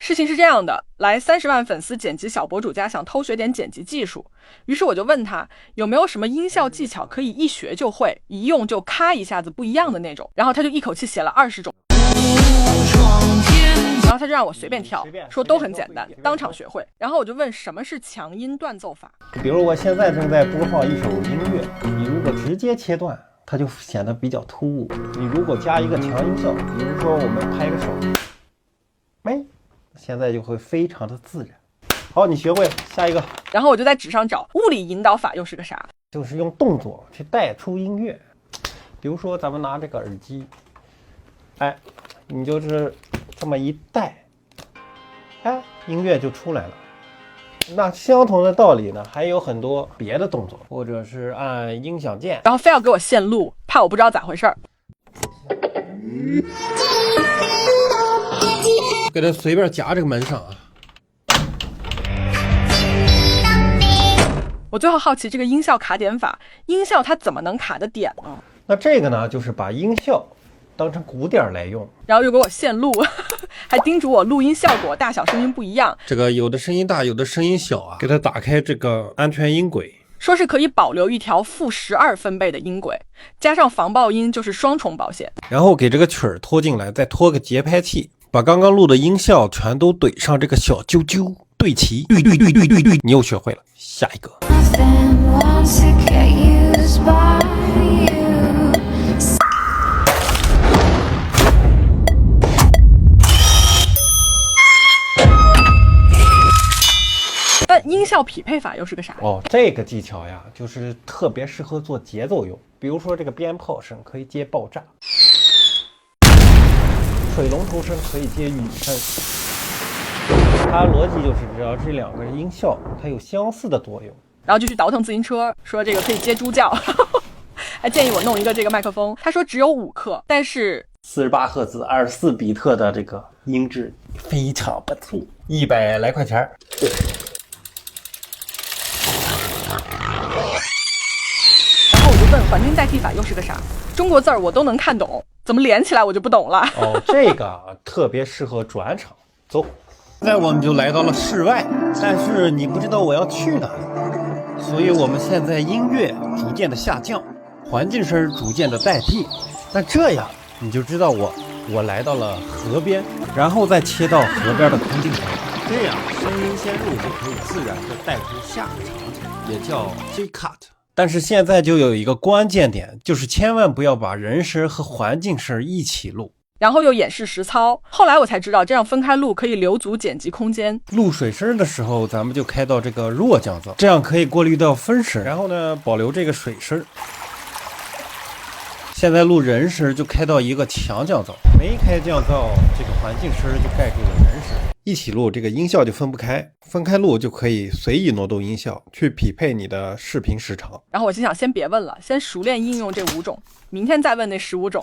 事情是这样的，来30万粉丝剪辑小博主家想偷学点剪辑技术，于是我就问他有没有什么音效技巧可以一学就会，一用就咔一下子不一样的那种，然后他就一口气写了20种，然后他就让我随便挑，说都很简单，当场学会。然后我就问什么是强音断奏法。比如我现在正在播放一首音乐，你如果直接切断，它就显得比较突兀。你如果加一个强音效，比如说我们拍个手，现在就会非常的自然。好，你学会了，下一个。然后我就在纸上找物理引导法又是个啥，就是用动作去带出音乐。比如说咱们拿这个耳机，你就是这么一带，音乐就出来了。那相同的道理呢，还有很多别的动作，或者是按音响键，然后非要给我现录，怕我不知道咋回事儿。给它随便夹这个门上啊。我最后好奇这个音效卡点法，音效它怎么能卡的点呢？那这个呢，就是把音效当成鼓点来用，然后又给我现录，还叮嘱我录音效果大小声音不一样，这个有的声音大，有的声音小啊，给它打开这个安全音轨，说是可以保留一条-12分贝的音轨，加上防爆音就是双重保险。然后给这个曲儿拖进来，再拖个节拍器，把刚刚录的音效全都怼上这个小揪揪，对齐，对，你又学会了。下一个。但音效匹配法又是个啥？这个技巧呀，就是特别适合做节奏用。比如说这个鞭炮声可以接爆炸，水龙头声可以接雨声。它逻辑就是只要这两个音效它有相似的作用，然后就去倒腾自行车，说这个可以接猪叫，还建议我弄一个这个麦克风。他说只有5克，但是48赫兹24比特的这个音质非常不错，100来块钱。然后我就问环境代替法又是个啥？中国字儿我都能看懂，怎么连起来我就不懂了。这个特别适合转场。走，现在我们就来到了室外，但是你不知道我要去哪里，所以我们现在音乐逐渐的下降，环境声逐渐的代替。那这样你就知道我来到了河边，然后再切到河边的空镜头，这样声音先入就可以自然的带出下个场景，也叫 J-Cut。但是现在就有一个关键点，就是千万不要把人声和环境声一起录。然后又演示实操，后来我才知道这样分开录可以留足剪辑空间。录水声的时候咱们就开到这个弱降噪，这样可以过滤到分声，然后呢保留这个水声。现在录人声就开到一个强降噪，没开降噪，这个环境声就盖住了人声，一起录这个音效就分不开，分开录就可以随意挪动音效去匹配你的视频时长。然后我心想先别问了，先熟练应用这5种，明天再问那15种。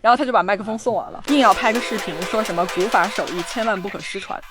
然后他就把麦克风送我了，硬要拍个视频，说什么古法手艺千万不可失传。